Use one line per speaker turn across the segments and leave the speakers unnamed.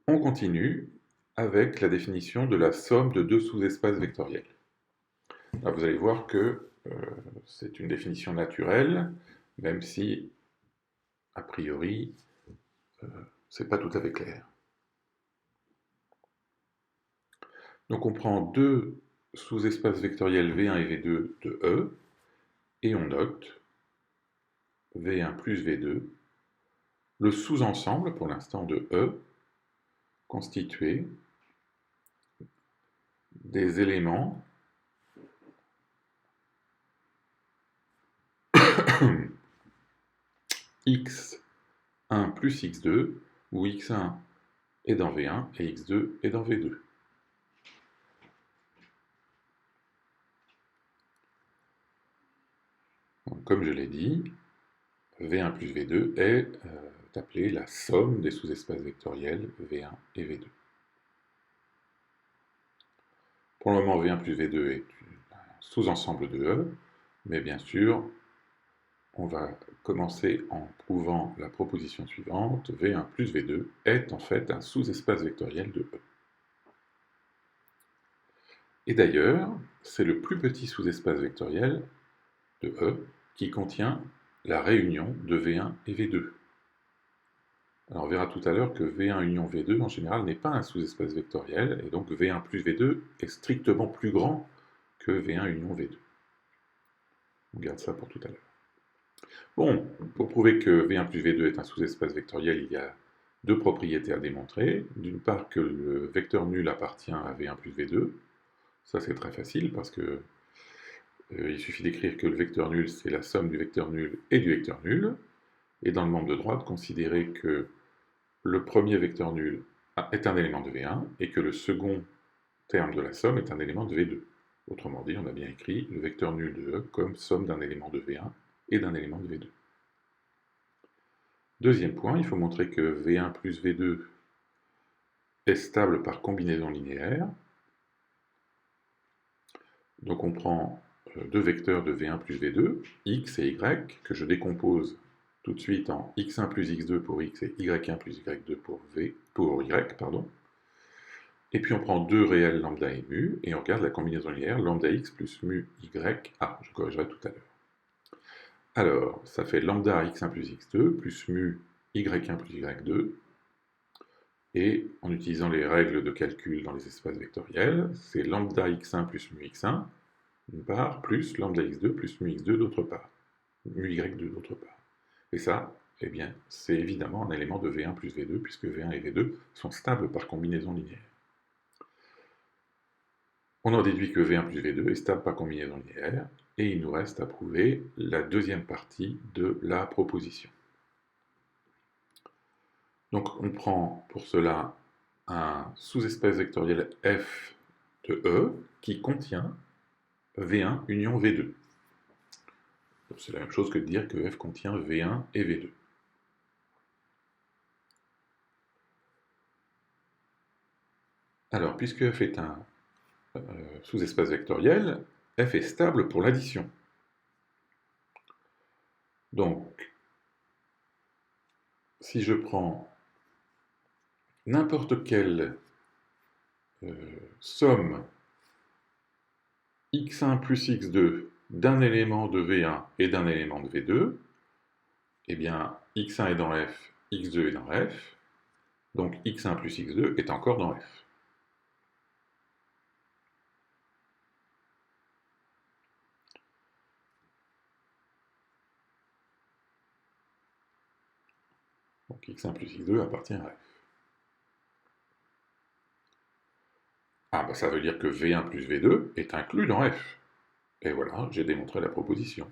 On continue avec la définition de la somme de deux sous-espaces vectoriels. Là, vous allez voir que c'est une définition naturelle, même si, a priori, c'est pas tout à fait clair. Donc on prend deux sous-espaces vectoriels V1 et V2 de E, et on note V1 plus V2, le sous-ensemble, pour l'instant, de E, constitué des éléments x1 plus x2, où x1 est dans V1 et x2 est dans V2. Donc, comme je l'ai dit, V1 plus V2 est appelé la somme des sous-espaces vectoriels V1 et V2. Pour le moment, V1 plus V2 est un sous-ensemble de E, mais bien sûr, on va commencer en prouvant la proposition suivante. V1 plus V2 est en fait un sous-espace vectoriel de E. Et d'ailleurs, c'est le plus petit sous-espace vectoriel de E qui contient la réunion de V1 et V2. Alors on verra tout à l'heure que V1 union V2 en général n'est pas un sous-espace vectoriel, et donc V1 plus V2 est strictement plus grand que V1 union V2. On garde ça pour tout à l'heure. Bon, pour prouver que V1 plus V2 est un sous-espace vectoriel, il y a deux propriétés à démontrer. D'une part, que le vecteur nul appartient à V1 plus V2. Ça, c'est très facile parce que il suffit d'écrire que le vecteur nul, c'est la somme du vecteur nul et du vecteur nul. Et dans le membre de droite, considérer que le premier vecteur nul est un élément de V1 et que le second terme de la somme est un élément de V2. Autrement dit, on a bien écrit le vecteur nul de E comme somme d'un élément de V1 et d'un élément de V2. Deuxième point, il faut montrer que V1 plus V2 est stable par combinaison linéaire. Donc on prend deux vecteurs de V1 plus V2, x et y, que je décompose tout de suite en x1 plus x2 pour x et y1 plus y2 pour y, pardon. Et puis on prend deux réels lambda et mu, et on regarde la combinaison linéaire lambda x plus mu y a. Je corrigerai tout à l'heure. Alors, ça fait lambda x1 plus x2 plus mu y1 plus y2. Et en utilisant les règles de calcul dans les espaces vectoriels, c'est lambda x1 plus mu x1 d'une part, plus lambda x2 plus mu x2 d'autre part, mu y2 d'autre part. Et ça, eh bien, c'est évidemment un élément de V1 plus V2, puisque V1 et V2 sont stables par combinaison linéaire. On en déduit que V1 plus V2 est stable par combinaison linéaire, et il nous reste à prouver la deuxième partie de la proposition. Donc on prend pour cela un sous-espace vectoriel f de E qui contient V1 union V2. C'est la même chose que de dire que f contient V1 et V2. Alors, puisque f est un sous-espace vectoriel, f est stable pour l'addition. Donc, si je prends n'importe quelle somme x1 plus x2 d'un élément de V1 et d'un élément de V2, eh bien, x1 est dans f, x2 est dans f, donc x1 plus x2 est encore dans f. Donc x1 plus x2 appartient à f. Ah, bah ça veut dire que V1 plus V2 est inclus dans f. Et voilà, j'ai démontré la proposition.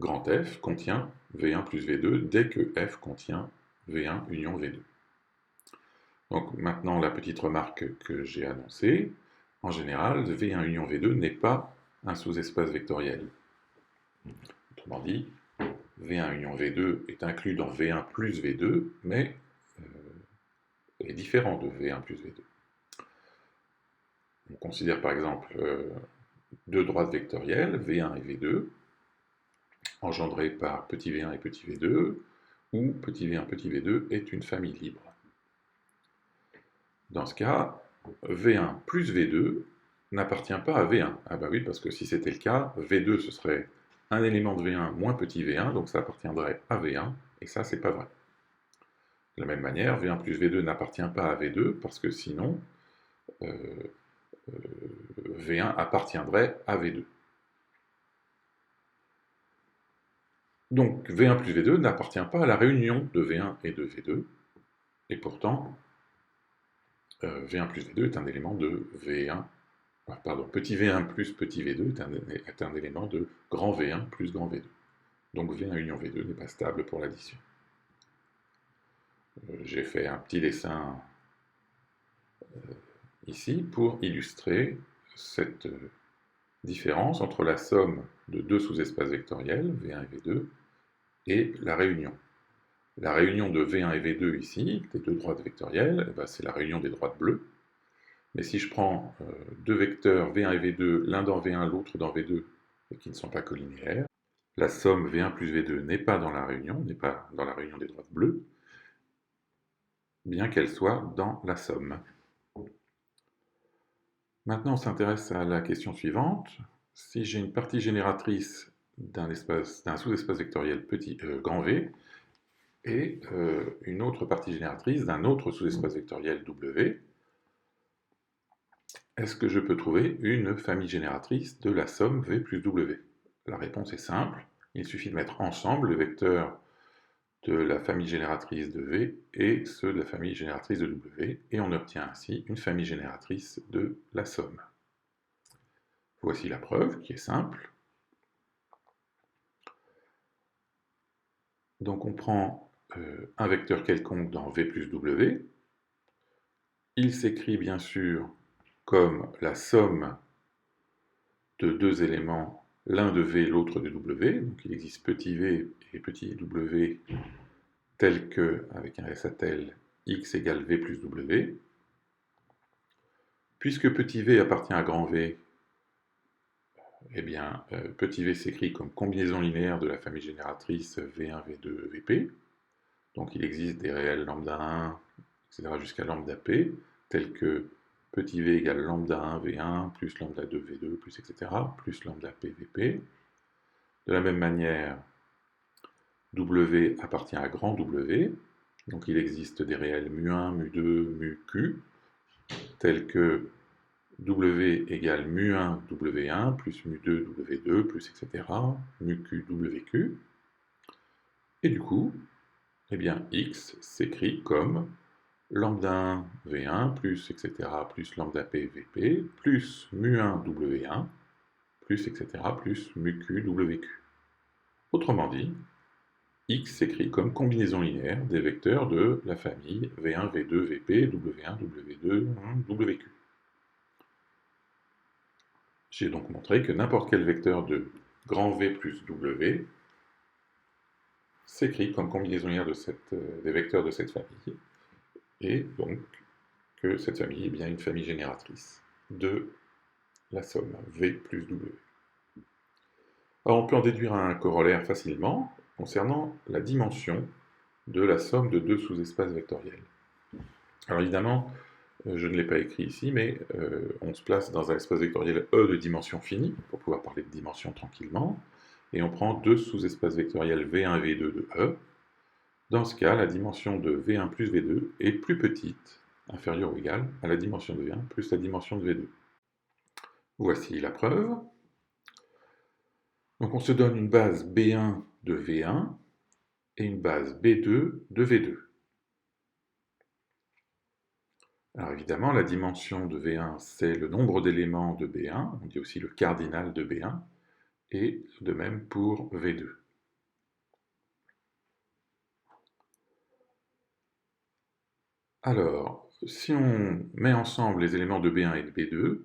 Grand F contient V1 plus V2 dès que f contient V1 union V2. Donc maintenant, la petite remarque que j'ai annoncée, en général, V1 union V2 n'est pas un sous-espace vectoriel. Autrement dit, V1 union V2 est inclus dans V1 plus V2, mais est différent de V1 plus V2. On considère par exemple deux droites vectorielles, V1 et V2, engendrées par petit v1 et petit v2, où petit v1, petit v2 est une famille libre. Dans ce cas, V1 plus V2 n'appartient pas à V1. Ah bah oui, parce que si c'était le cas, V2 ce serait un élément de V1 moins petit V1, donc ça appartiendrait à V1, et ça c'est pas vrai. De la même manière, V1 plus V2 n'appartient pas à V2, parce que sinon, V1 appartiendrait à V2. Donc V1 plus V2 n'appartient pas à la réunion de V1 et de V2, et pourtant, V1 plus V2 est un élément de V1, pardon, petit V1 plus petit V2 est un élément de grand V1 plus grand V2. Donc V1 union V2 n'est pas stable pour l'addition. J'ai fait un petit dessin ici pour illustrer cette différence entre la somme de deux sous-espaces vectoriels, V1 et V2, et la réunion. La réunion de V1 et V2 ici, des deux droites vectorielles, eh ben, c'est la réunion des droites bleues. Mais si je prends deux vecteurs V1 et V2, l'un dans V1, l'autre dans V2, et qui ne sont pas collinéaires, la somme V1 plus V2 n'est pas dans la réunion, n'est pas dans la réunion des droites bleues, bien qu'elle soit dans la somme. Maintenant, on s'intéresse à la question suivante. Si j'ai une partie génératrice d'un sous-espace vectoriel grand V et une autre partie génératrice d'un autre sous-espace vectoriel W, est-ce que je peux trouver une famille génératrice de la somme V plus W? La réponse est simple. Il suffit de mettre ensemble les vecteurs de la famille génératrice de V et ceux de la famille génératrice de W, et on obtient ainsi une famille génératrice de la somme. Voici la preuve, qui est simple. Donc on prend un vecteur quelconque dans V plus W. Il s'écrit bien sûr comme la somme de deux éléments, l'un de V, l'autre de W. Donc il existe petit v et petit w tel que, avec un S attel, x égale V plus W. Puisque petit v appartient à grand V, eh bien, petit v s'écrit comme combinaison linéaire de la famille génératrice V1, V2, Vp. Donc il existe des réels lambda 1, etc. jusqu'à lambda p, tels que petit v égale lambda 1, V1, plus lambda 2, V2, plus etc., plus lambda p, Vp. De la même manière, W appartient à grand W, donc il existe des réels mu1, mu2, mu-q, tels que W égale mu1 W1 plus mu2 W2 plus etc. mu-q WQ. Et du coup, eh bien, X s'écrit comme lambda 1 V1 plus etc. plus lambda P Vp plus mu1 W1 plus etc. plus mu-q WQ. Autrement dit, X s'écrit comme combinaison linéaire des vecteurs de la famille V1, V2, Vp, W1, W2, WQ. J'ai donc montré que n'importe quel vecteur de grand V plus W s'écrit comme combinaison linéaire des vecteurs de cette famille, et donc que cette famille est bien une famille génératrice de la somme V plus W. Alors on peut en déduire un corollaire facilement concernant la dimension de la somme de deux sous-espaces vectoriels. Alors évidemment, je ne l'ai pas écrit ici, mais on se place dans un espace vectoriel E de dimension finie, pour pouvoir parler de dimension tranquillement, et on prend deux sous-espaces vectoriels V1 et V2 de E. Dans ce cas, la dimension de V1 plus V2 est plus petite, inférieure ou égale à la dimension de V1 plus la dimension de V2. Voici la preuve. Donc on se donne une base B1 de V1 et une base B2 de V2. Alors évidemment, la dimension de V1, c'est le nombre d'éléments de B1, on dit aussi le cardinal de B1, et de même pour V2. Alors, si on met ensemble les éléments de B1 et de B2,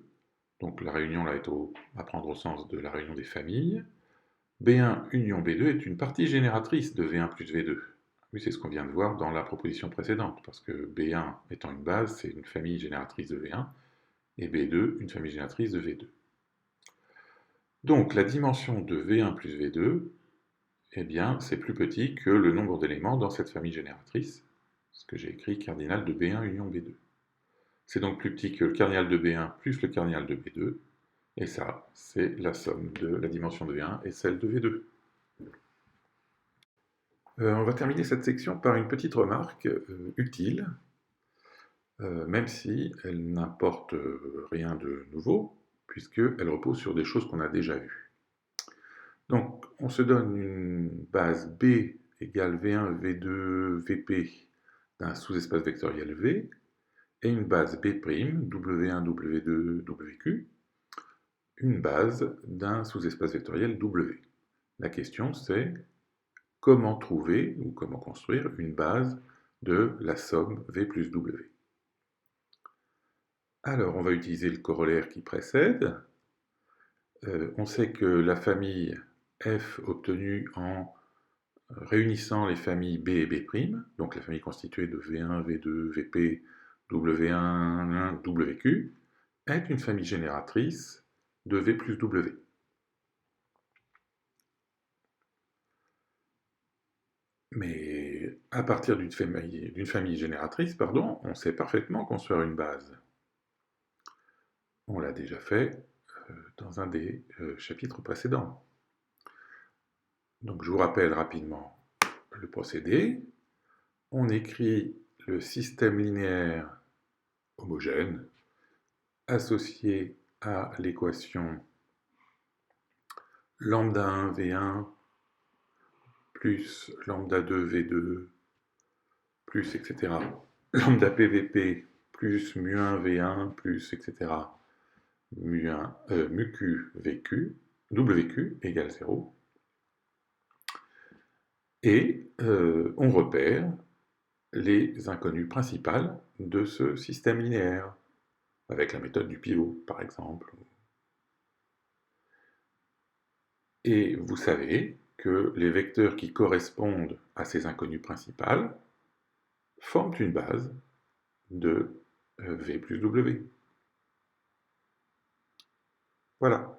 donc la réunion là est à prendre au sens de la réunion des familles, B1 union B2 est une partie génératrice de V1 plus V2. Oui, c'est ce qu'on vient de voir dans la proposition précédente, parce que B1 étant une base, c'est une famille génératrice de V1, et B2 une famille génératrice de V2. Donc la dimension de V1 plus V2, eh bien, c'est plus petit que le nombre d'éléments dans cette famille génératrice, ce que j'ai écrit cardinal de B1 union B2. C'est donc plus petit que le cardinal de B1 plus le cardinal de B2. Et ça, c'est la somme de la dimension de V1 et celle de V2. On va terminer cette section par une petite remarque utile, même si elle n'apporte rien de nouveau, puisqu'elle repose sur des choses qu'on a déjà vues. Donc, on se donne une base B égale V1, V2, Vp d'un sous-espace vectoriel V, et une base B', W1, W2, WQ, une base d'un sous-espace vectoriel W. La question c'est comment trouver ou comment construire une base de la somme V plus W. Alors on va utiliser le corollaire qui précède. On sait que la famille F obtenue en réunissant les familles B et B', donc la famille constituée de V1, V2, Vp, W1, WQ, est une famille génératrice de V plus W. Mais à partir d'une famille génératrice, on sait parfaitement construire une base. On l'a déjà fait dans un des chapitres précédents. Donc je vous rappelle rapidement le procédé. On écrit le système linéaire homogène associé à l'équation lambda 1 V1 plus lambda 2 V2 plus etc. lambda PVP plus mu1 V1 plus etc. mu q VQ, WQ égale 0. Et on repère les inconnues principales de ce système linéaire, avec la méthode du pivot, par exemple. Et vous savez que les vecteurs qui correspondent à ces inconnues principales forment une base de V plus W. Voilà.